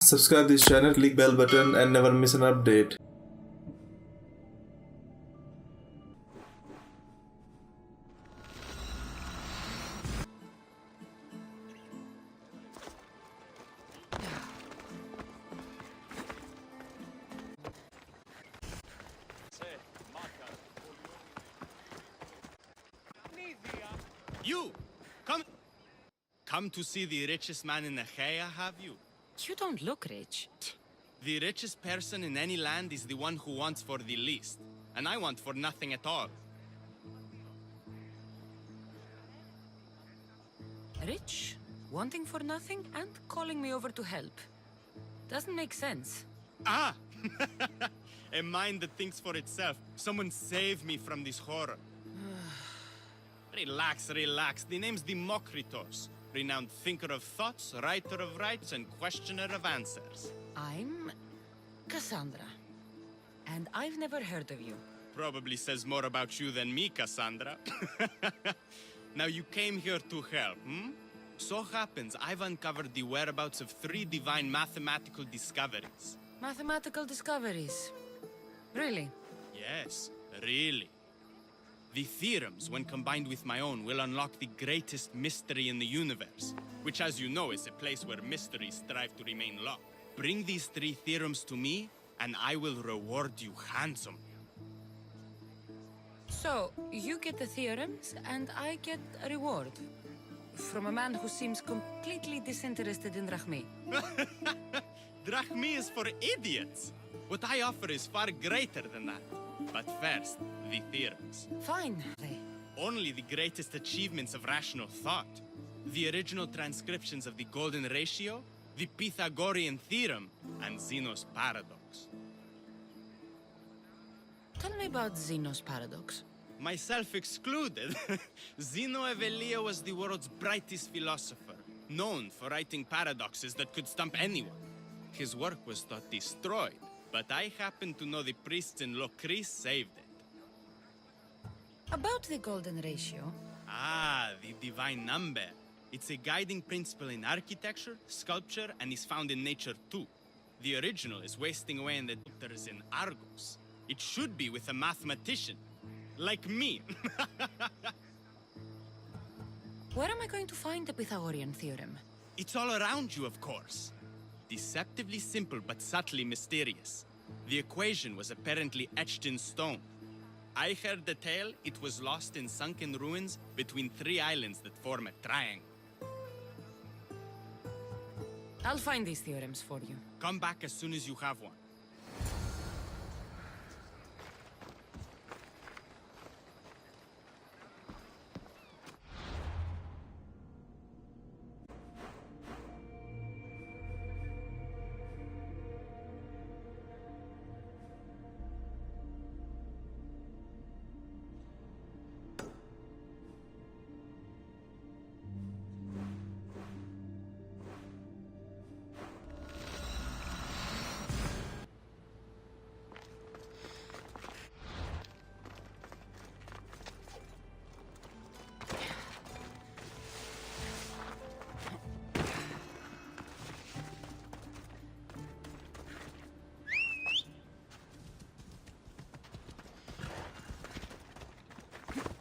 Subscribe this channel, click bell button and never miss an update. You! Come to see the richest man in Achaia, have you? You don't look rich. The richest person in any land is the one who wants for the least. And I want for nothing at all. Rich, wanting for nothing, and calling me over to help. Doesn't make sense. Ah! A mind that thinks for itself. Someone save me from this horror. Relax, relax. The name's Demokritos. Renowned thinker of thoughts, writer of rights, and questioner of answers. I'm Cassandra. And I've never heard of you. Probably says more about you than me, Cassandra. Now you came here to help, hmm? So happens I've uncovered the whereabouts of 3 divine mathematical discoveries. Mathematical discoveries. Really? Yes, really. The theorems, when combined with my own, will unlock the greatest mystery in the universe, which, as you know, is a place where mysteries strive to remain locked. Bring these 3 theorems to me, and I will reward you handsomely. So, you get the theorems, and I get a reward. From a man who seems completely disinterested in Drachmi. Drachmi is for idiots! What I offer is far greater than that. But first, the theorems. Fine. Only the greatest achievements of rational thought. The original transcriptions of the Golden Ratio, the Pythagorean Theorem, and Zeno's Paradox. Tell me about Zeno's Paradox. Myself excluded. Zeno of Elea was the world's brightest philosopher, known for writing paradoxes that could stump anyone. His work was thought destroyed, but I happen to know the priests in Locris saved it. About the Golden Ratio. Ah, the divine number. It's a guiding principle in architecture, sculpture, and is found in nature too. The original is wasting away in the doctors in Argos. It should be with a mathematician. Like me. Where am I going to find the Pythagorean Theorem? It's all around you, of course. Deceptively simple, but subtly mysterious. The equation was apparently etched in stone. I heard the tale it was lost in sunken ruins between 3 islands that form a triangle. I'll find these theorems for you. Come back as soon as you have one.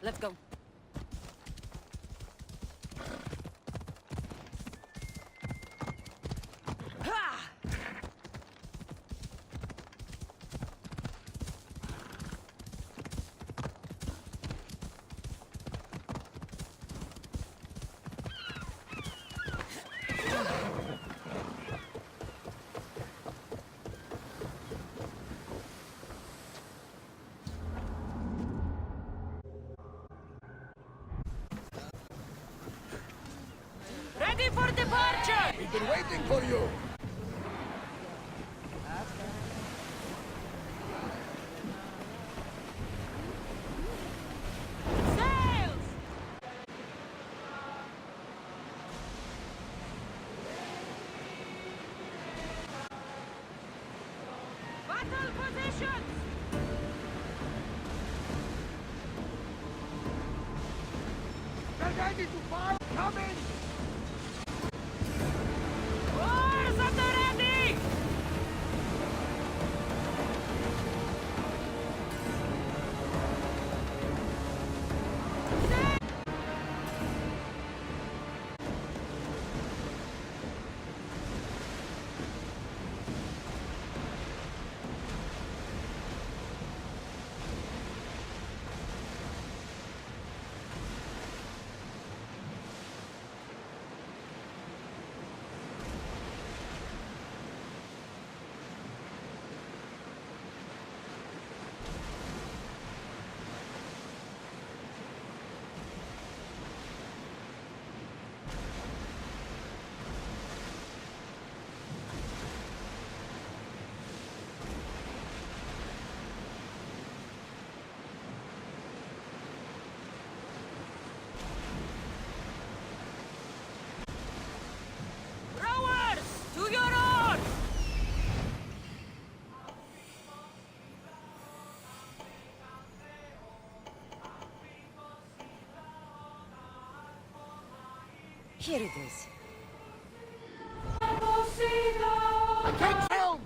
Let's go. Ready for departure! We've been waiting for you! Sails! Battle positions! Get ready to fire! Coming! Oars at the ready! Here it is. I can't tell!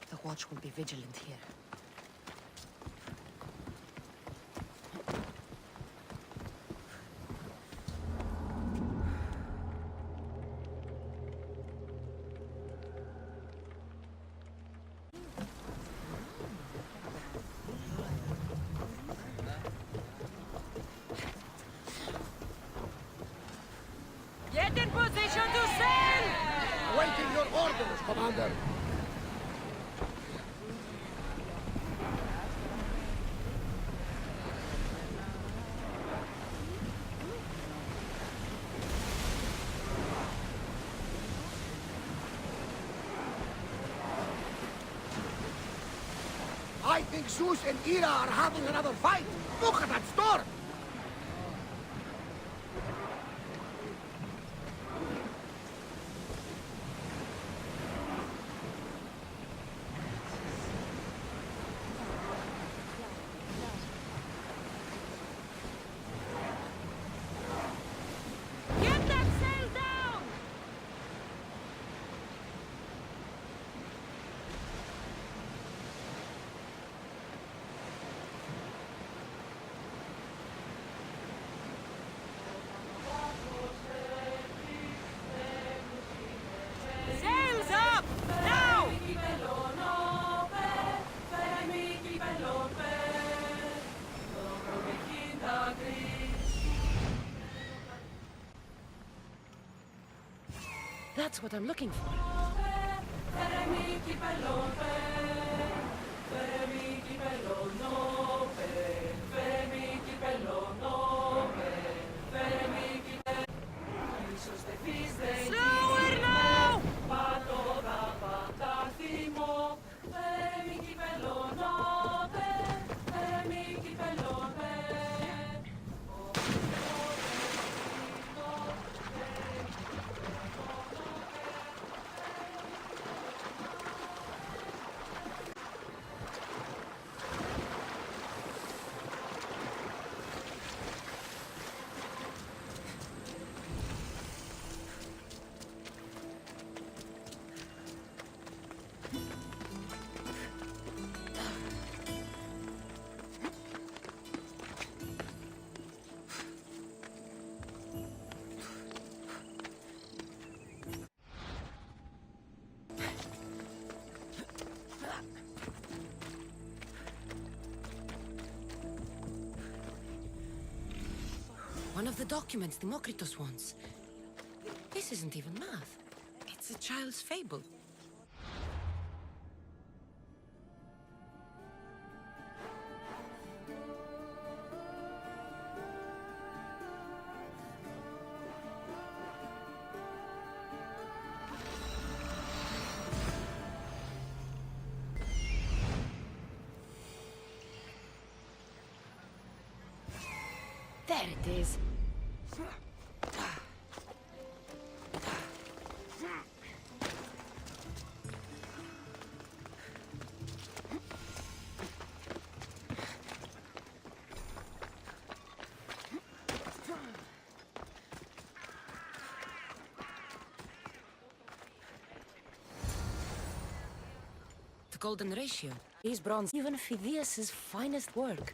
The watch will be vigilant here. Get in position to sail! Awaiting your orders, Commander! I think Zeus and Ira are having another fight! Look at that storm! Get that sail down! Sails up! Now! That's what I'm looking for. Slower now! One of the documents Demokritos wants. This isn't even math. It's a child's fable. There it is. The golden ratio. These bronze, even Phidias's finest work.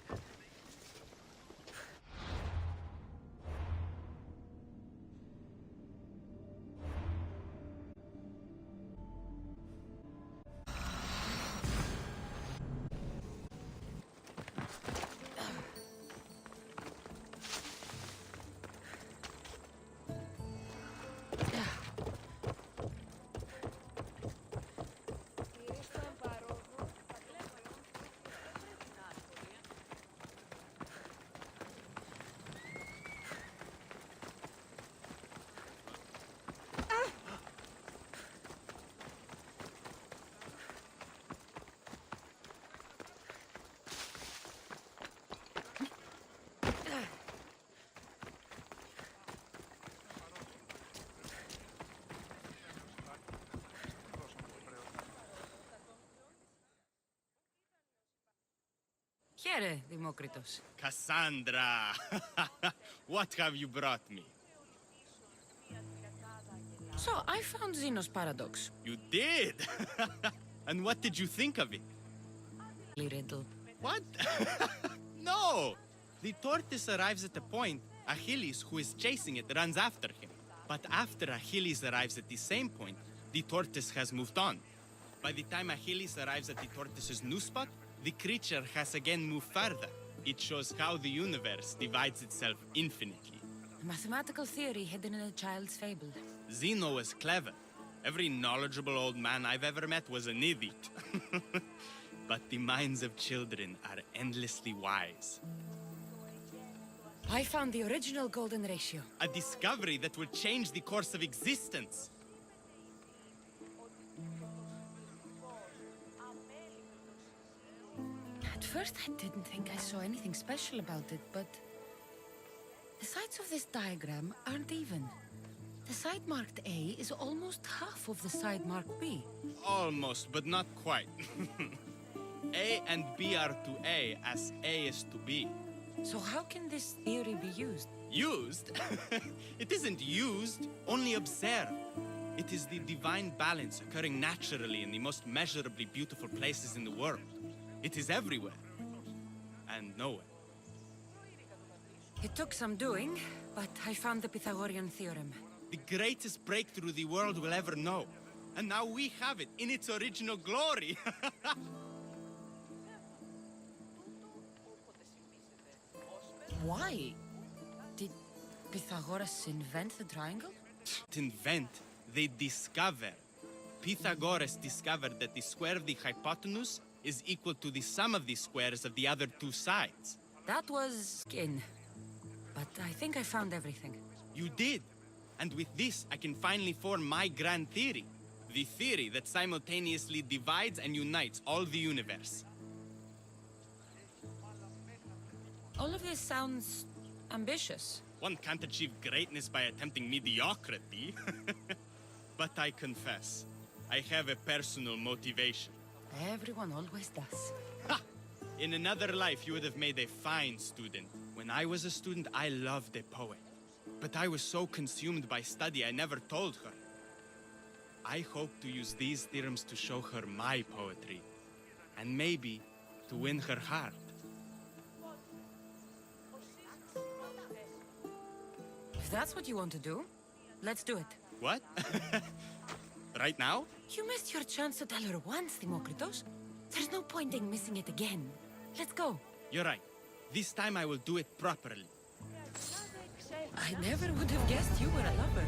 Here, Demokritos. Cassandra! What have you brought me? So, I found Zeno's paradox. You did? And what did you think of it? Riddle. What? No! The tortoise arrives at a point, Achilles, who is chasing it, runs after him. But after Achilles arrives at the same point, the tortoise has moved on. By the time Achilles arrives at the tortoise's new spot, the creature has again moved further. It shows how the universe divides itself infinitely. A mathematical theory hidden in a child's fable. Zeno was clever. Every knowledgeable old man I've ever met was an idiot. But the minds of children are endlessly wise. I found the original golden ratio. A discovery that will change the course of existence. At first, I didn't think I saw anything special about it, but the sides of this diagram aren't even. The side marked A is almost half of the side marked B. Almost, but not quite. A and B are to A as A is to B. So how can this theory be used? Used? It isn't used, only observed. It is the divine balance occurring naturally in the most measurably beautiful places in the world. It is everywhere. And nowhere. It took some doing, but I found the Pythagorean theorem. The greatest breakthrough the world will ever know. And now we have it in its original glory. Why? Did Pythagoras invent the triangle? To invent, they discover. Pythagoras discovered that the square of the hypotenuse is equal to the sum of the squares of the other two sides. That was skin. But I think I found everything. You did! And with this, I can finally form my grand theory. The theory that simultaneously divides and unites all the universe. All of this sounds ambitious. One can't achieve greatness by attempting mediocrity. But I confess, I have a personal motivation. Everyone always does. Ha! In another life, you would have made a fine student. When I was a student, I loved a poet. But I was so consumed by study, I never told her. I hope to use these theorems to show her my poetry. And maybe to win her heart. If that's what you want to do, let's do it. What? Right now? You missed your chance to tell her once, Demokritos. There's no point in missing it again. Let's go. You're right. This time I will do it properly. I never would have guessed you were a lover.